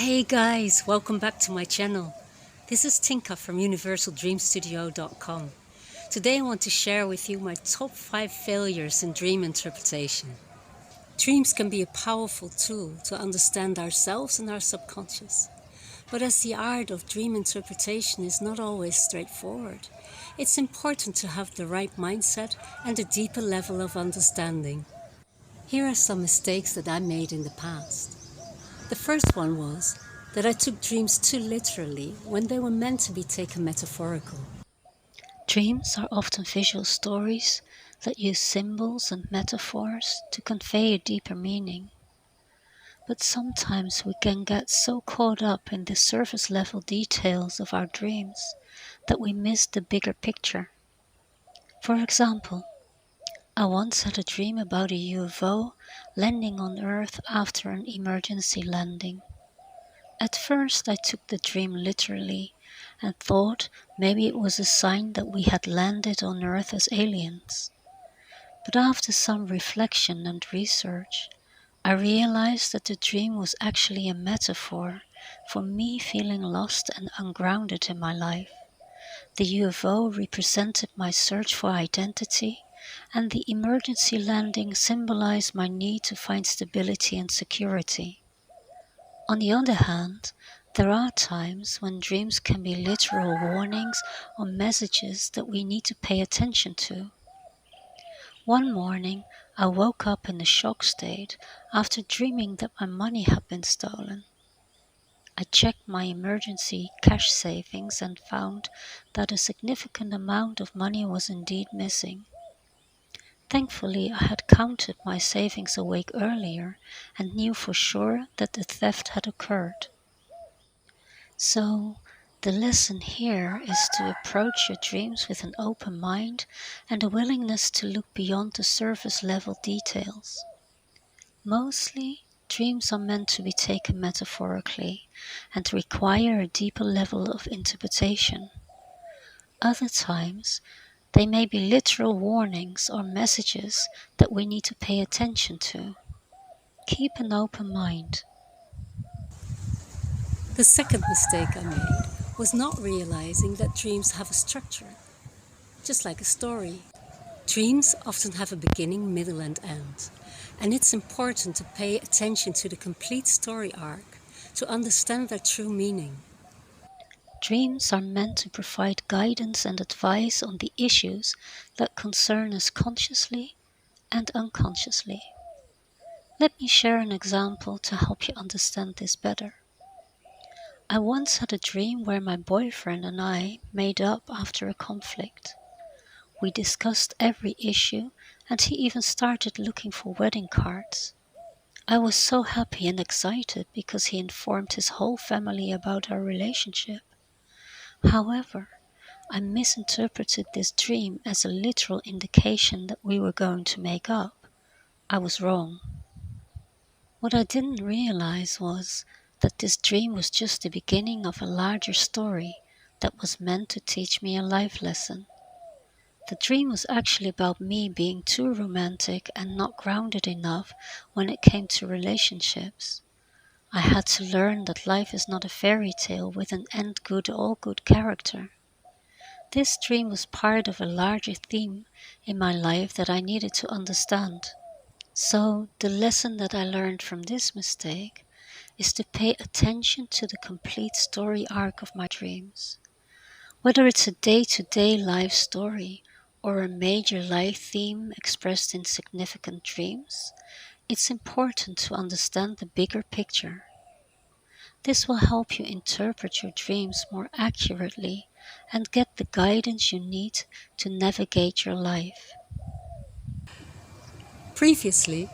Hey guys, welcome back to my channel. This is Tinka from UniversalDreamStudio.com. Today I want to share with you my top 5 failures in dream interpretation. Dreams can be a powerful tool to understand ourselves and our subconscious. But as the art of dream interpretation is not always straightforward, it's important to have the right mindset and a deeper level of understanding. Here are some mistakes that I made in the past. The first one was that I took dreams too literally when they were meant to be taken metaphorical. Dreams are often visual stories that use symbols and metaphors to convey a deeper meaning. But sometimes we can get so caught up in the surface level details of our dreams that we miss the bigger picture. For example, I once had a dream about a UFO landing on Earth after an emergency landing. At first, I took the dream literally and thought maybe it was a sign that we had landed on Earth as aliens. But after some reflection and research, I realized that the dream was actually a metaphor for me feeling lost and ungrounded in my life. The UFO represented my search for identity, and the emergency landing symbolized my need to find stability and security. On the other hand, there are times when dreams can be literal warnings or messages that we need to pay attention to. One morning, I woke up in a shock state after dreaming that my money had been stolen. I checked my emergency cash savings and found that a significant amount of money was indeed missing. Thankfully, I had counted my savings a week earlier and knew for sure that the theft had occurred. So, the lesson here is to approach your dreams with an open mind and a willingness to look beyond the surface level details. Mostly, dreams are meant to be taken metaphorically and require a deeper level of interpretation. Other times, they may be literal warnings or messages that we need to pay attention to. Keep an open mind. The second mistake I made was not realizing that dreams have a structure, just like a story. Dreams often have a beginning, middle, and end, and it's important to pay attention to the complete story arc to understand their true meaning. Dreams are meant to provide guidance and advice on the issues that concern us consciously and unconsciously. Let me share an example to help you understand this better. I once had a dream where my boyfriend and I made up after a conflict. We discussed every issue and he even started looking for wedding cards. I was so happy and excited because he informed his whole family about our relationship. However, I misinterpreted this dream as a literal indication that we were going to make up. I was wrong. What I didn't realize was that this dream was just the beginning of a larger story that was meant to teach me a life lesson. The dream was actually about me being too romantic and not grounded enough when it came to relationships. I had to learn that life is not a fairy tale with an end good all good character. This dream was part of a larger theme in my life that I needed to understand. So, the lesson that I learned from this mistake is to pay attention to the complete story arc of my dreams. Whether it's a day to day life story or a major life theme expressed in significant dreams, it's important to understand the bigger picture. This will help you interpret your dreams more accurately and get the guidance you need to navigate your life. Previously,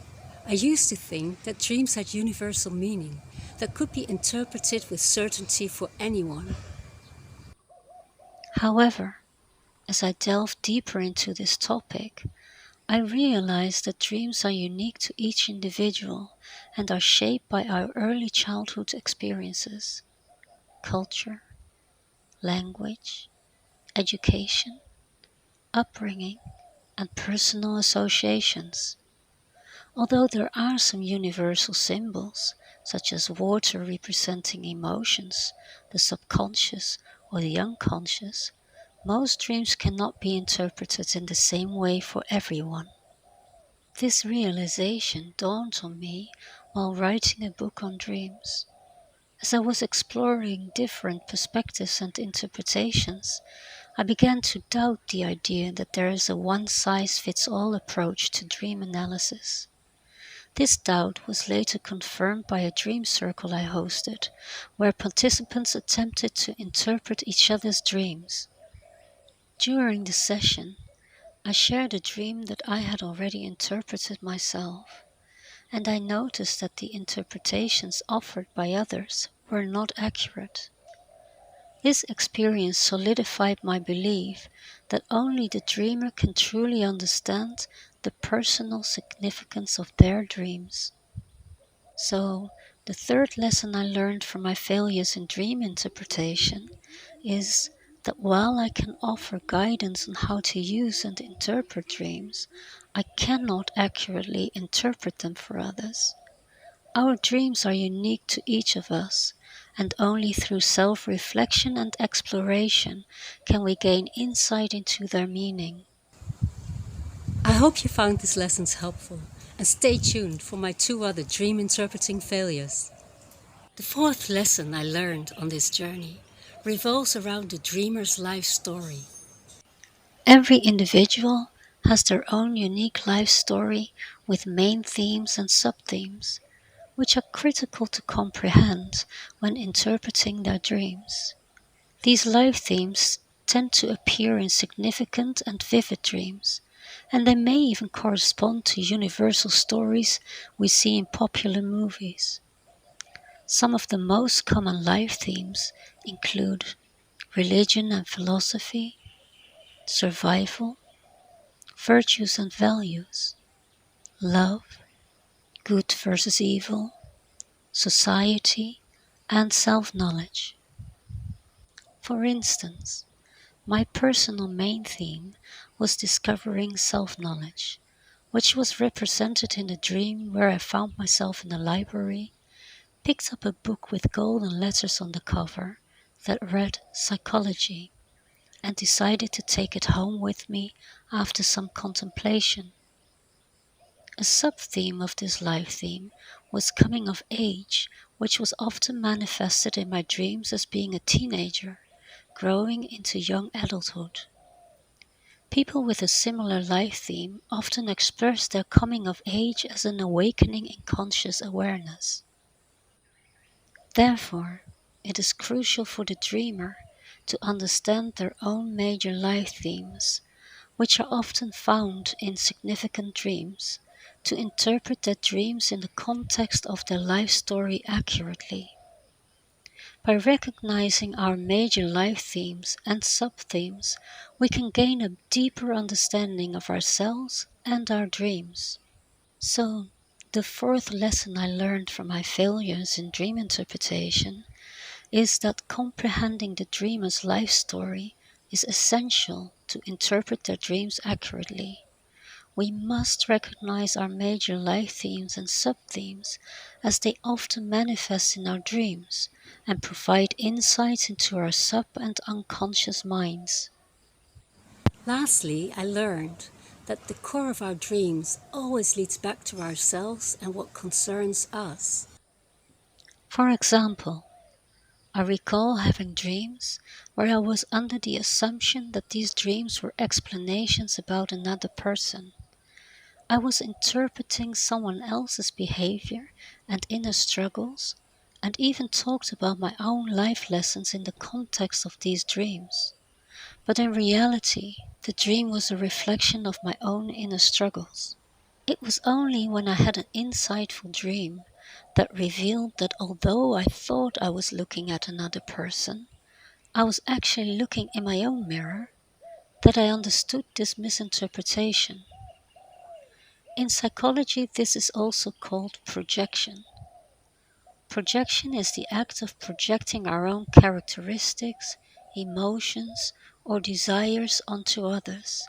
I used to think that dreams had universal meaning that could be interpreted with certainty for anyone. However, as I delve deeper into this topic, I realize that dreams are unique to each individual and are shaped by our early childhood experiences, culture, language, education, upbringing, and personal associations. Although there are some universal symbols, such as water representing emotions, the subconscious, or the unconscious, most dreams cannot be interpreted in the same way for everyone. This realization dawned on me while writing a book on dreams. As I was exploring different perspectives and interpretations, I began to doubt the idea that there is a one size fits all approach to dream analysis. This doubt was later confirmed by a dream circle I hosted, where participants attempted to interpret each other's dreams. During the session, I shared a dream that I had already interpreted myself, and I noticed that the interpretations offered by others were not accurate. This experience solidified my belief that only the dreamer can truly understand the personal significance of their dreams. So, the third lesson I learned from my failures in dream interpretation is that while I can offer guidance on how to use and interpret dreams, I cannot accurately interpret them for others. Our dreams are unique to each of us, and only through self reflection and exploration can we gain insight into their meaning. I hope you found these lessons helpful and stay tuned for my two other dream interpreting failures. The fourth lesson I learned on this journey revolves around the dreamer's life story. Every individual has their own unique life story with main themes and sub themes, which are critical to comprehend when interpreting their dreams. These life themes tend to appear in significant and vivid dreams, and they may even correspond to universal stories we see in popular movies. Some of the most common life themes include religion and philosophy, survival, virtues and values, love, good versus evil, society, and self knowledge. For instance, my personal main theme was discovering self knowledge, which was represented in a dream where I found myself in a library, picked up a book with golden letters on the cover that read psychology, and decided to take it home with me after some contemplation. A sub-theme of this life theme was coming of age, which was often manifested in my dreams as being a teenager, growing into young adulthood. People with a similar life theme often express their coming of age as an awakening in conscious awareness. Therefore, it is crucial for the dreamer to understand their own major life themes, which are often found in significant dreams, to interpret their dreams in the context of their life story accurately. By recognizing our major life themes and sub-themes, we can gain a deeper understanding of ourselves and our dreams. So, the fourth lesson I learned from my failures in dream interpretation is that comprehending the dreamer's life story is essential to interpret their dreams accurately. We must recognize our major life themes and sub-themes as they often manifest in our dreams and provide insights into our sub and unconscious minds. Lastly, I learned that the core of our dreams always leads back to ourselves and what concerns us. For example, I recall having dreams where I was under the assumption that these dreams were explanations about another person. I was interpreting someone else's behavior and inner struggles, and even talked about my own life lessons in the context of these dreams. But in reality, the dream was a reflection of my own inner struggles. It was only when I had an insightful dream that revealed that although I thought I was looking at another person, I was actually looking in my own mirror, that I understood this misinterpretation. In psychology, this is also called projection. Projection is the act of projecting our own characteristics, emotions, or desires onto others.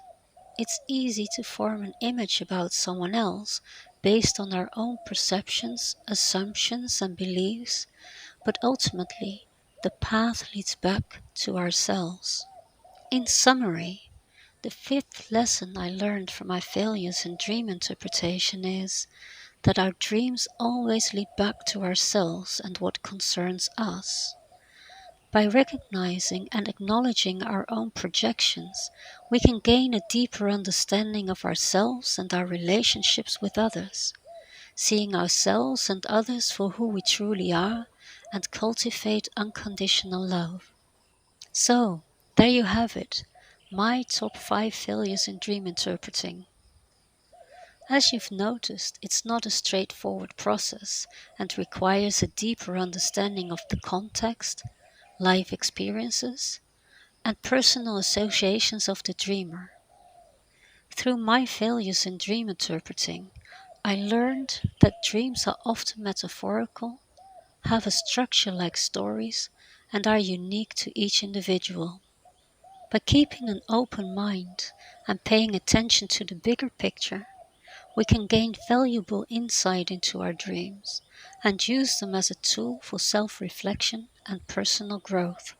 It's easy to form an image about someone else based on our own perceptions, assumptions, and beliefs, but ultimately, the path leads back to ourselves. In summary, the fifth lesson I learned from my failures in dream interpretation is that our dreams always lead back to ourselves and what concerns us. By recognizing and acknowledging our own projections, we can gain a deeper understanding of ourselves and our relationships with others, seeing ourselves and others for who we truly are, and cultivate unconditional love. So, there you have it, my top 5 failures in dream interpreting. As you've noticed, it's not a straightforward process and requires a deeper understanding of the context, life experiences, and personal associations of the dreamer. Through my failures in dream interpreting, I learned that dreams are often metaphorical, have a structure like stories, and are unique to each individual. By keeping an open mind and paying attention to the bigger picture, we can gain valuable insight into our dreams and use them as a tool for self-reflection and personal growth.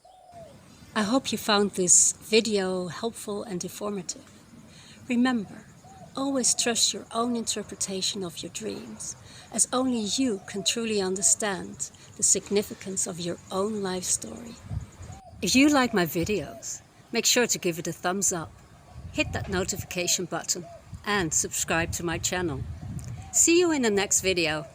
I hope you found this video helpful and informative. Remember, always trust your own interpretation of your dreams, as only you can truly understand the significance of your own life story. If you like my videos, make sure to give it a thumbs up, hit that notification button, and subscribe to my channel. See you in the next video.